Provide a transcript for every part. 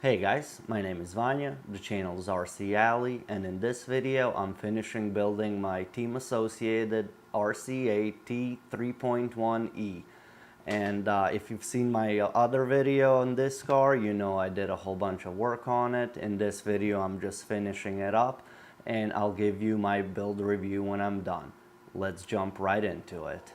Hey guys, my name is Vanya, the channel is RC Alley, and in this video I'm finishing building my team associated RCA T3.1e. And if you've seen my other video on this car, you know I did a whole bunch of work on it. In this video I'm just finishing it up, and I'll give you my build review when I'm done. Let's jump right into it.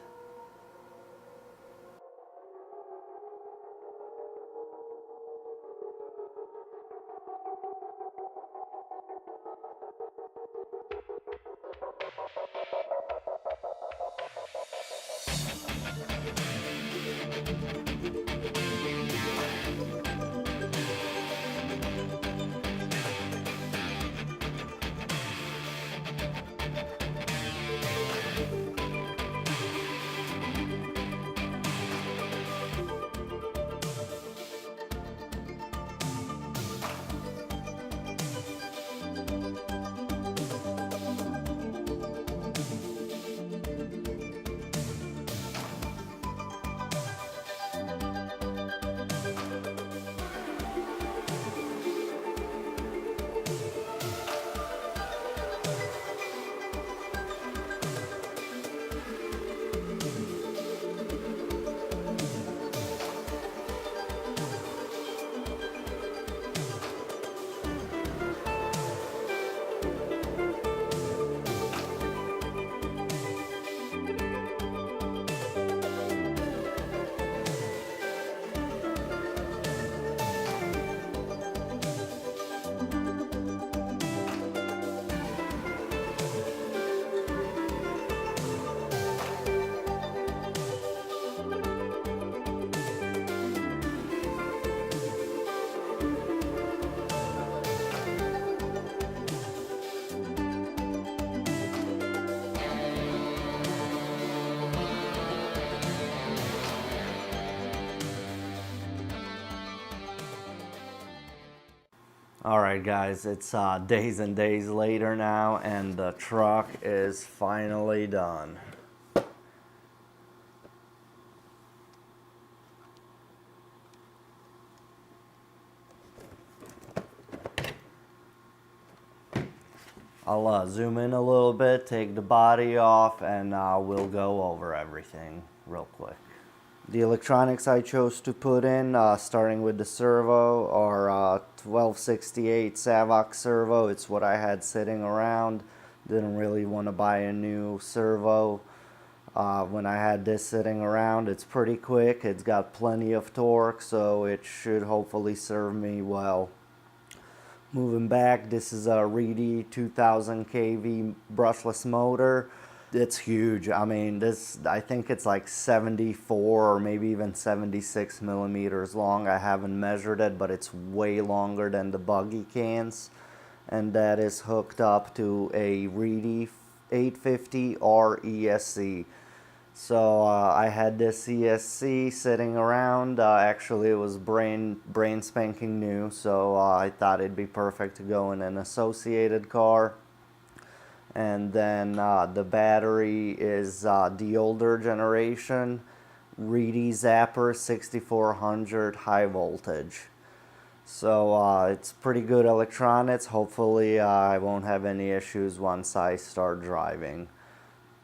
Alright guys, it's days and days later now, and the truck is finally done. I'll zoom in a little bit, take the body off, and we'll go over everything real quick. The electronics I chose to put in, starting with the servo, are 1268 Savox servo. It's what I had sitting around. Didn't really want to buy a new servo. When I had this sitting around, it's pretty quick. It's got plenty of torque, so it should hopefully serve me well. Moving back, this is a Reedy 2000 kV brushless motor. It's huge. I mean, I think it's like 74 or maybe even 76 millimeters long. I haven't measured it, but it's way longer than the buggy cans. And that is hooked up to a Reedy 850R ESC. So I had this ESC sitting around. Actually, it was brain spanking new, so I thought it'd be perfect to go in an associated car. And then the battery is the older generation Reedy Zapper 6400 high voltage. So it's pretty good electronics. Hopefully I won't have any issues once I start driving.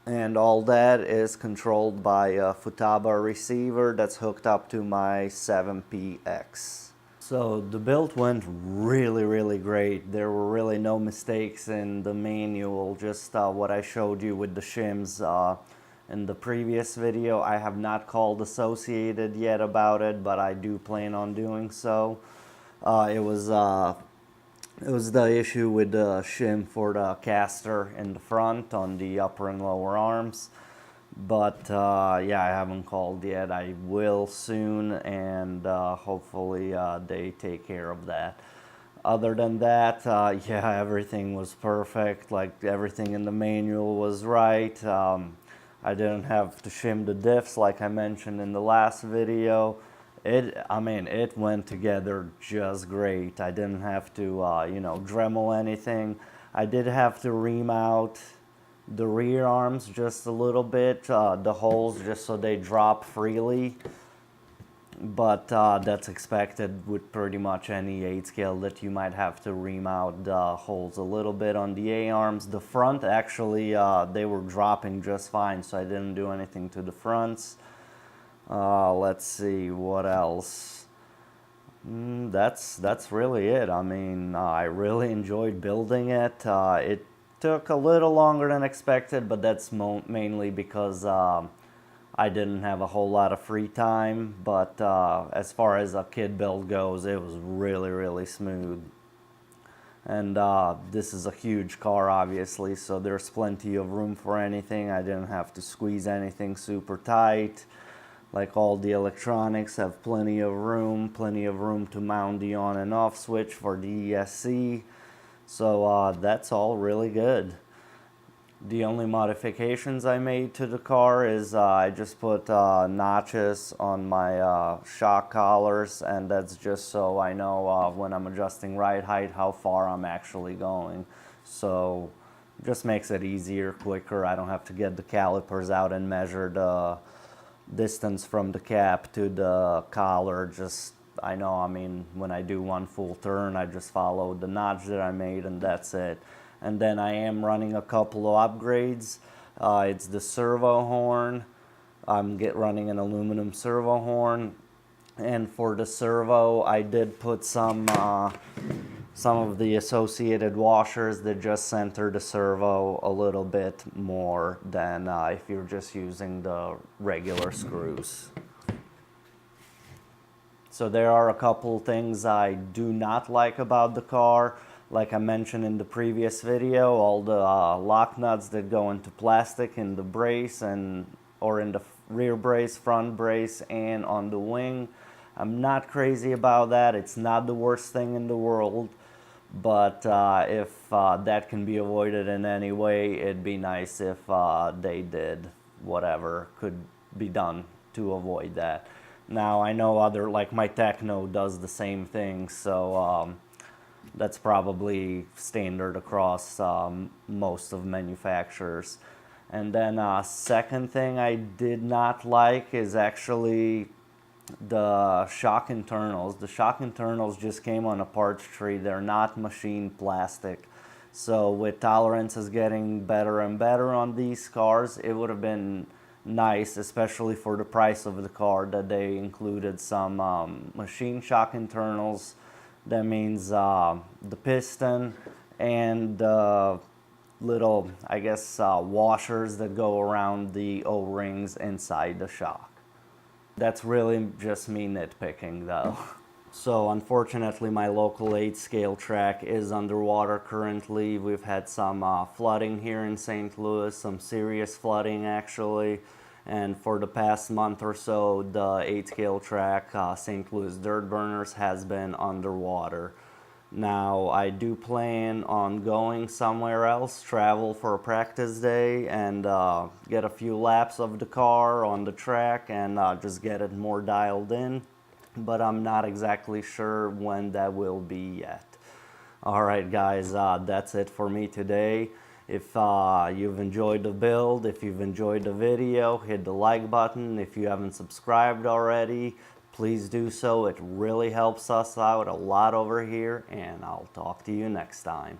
And all that is controlled by a Futaba receiver that's hooked up to my 7PX. So the build went really great. There were really no mistakes in the manual, just what I showed you with the shims in the previous video. I have not called Associated yet about it, but I do plan on doing so. It was the issue with the shim for the caster in the front on the upper and lower arms. But yeah, I haven't called yet. I will soon, and hopefully they take care of that. Other than that, yeah, everything was perfect. Like, everything in the manual was right. I didn't have to shim the diffs like I mentioned in the last video. I mean, it went together just great. I didn't have to, you know, Dremel anything. I did have to ream out the rear arms just a little bit, the holes, just so they drop freely. but that's expected with pretty much any 8 scale, that you might have to ream out the holes a little bit on the A-arms. The front, actually, they were dropping just fine, so I didn't do anything to the fronts. Let's see, what else? That's really it. I mean, I really enjoyed building it. It took a little longer than expected, but that's mainly because I didn't have a whole lot of free time. But as far as a kid build goes, it was really smooth. And this is a huge car, obviously, so there's plenty of room for anything. I didn't have to squeeze anything super tight. Like, all the electronics have plenty of room to mount the on and off switch for the ESC. So that's all really good. The only modifications I made to the car is I just put notches on my shock collars, and that's just so I know when I'm adjusting ride height how far I'm actually going. So just makes it easier, quicker. I don't have to get the calipers out and measure the distance from the cap to the collar. Just, I know, I mean, when I do one full turn, I just follow the notch that I made, and that's it. And then I am running a couple of upgrades. It's the servo horn. I'm running an aluminum servo horn, and for the servo, I did put some of the associated washers that just center the servo a little bit more than if you're just using the regular screws. So there are a couple things I do not like about the car. Like I mentioned in the previous video, all the lock nuts that go into plastic in the brace or in the rear brace, front brace, and on the wing. I'm not crazy about that. It's not the worst thing in the world. But if that can be avoided in any way, it'd be nice if they did whatever could be done to avoid that. Now, I know like my Techno does the same thing, so that's probably standard across most of manufacturers. And then second thing I did not like is actually the shock internals. The shock internals just came on a parts tree. They're not machined plastic. So with tolerances getting better and better on these cars, it would have been nice, especially for the price of the car, that they included some machine shock internals. That means the piston and the little, I guess, washers that go around the O-rings inside the shock. That's really just me nitpicking, though. So unfortunately, my local 8 scale track is underwater currently. We've had some flooding here in St. Louis, some serious flooding actually. And for the past month or so, the 8 scale track, St. Louis Dirt Burners, has been underwater. Now, I do plan on going somewhere else, travel for a practice day, and get a few laps of the car on the track and just get it more dialed in. But I'm not exactly sure when that will be yet. Alright guys, that's it for me today. If you've enjoyed the build, if you've enjoyed the video, hit the like button. If you haven't subscribed already, please do so. It really helps us out a lot over here, and I'll talk to you next time.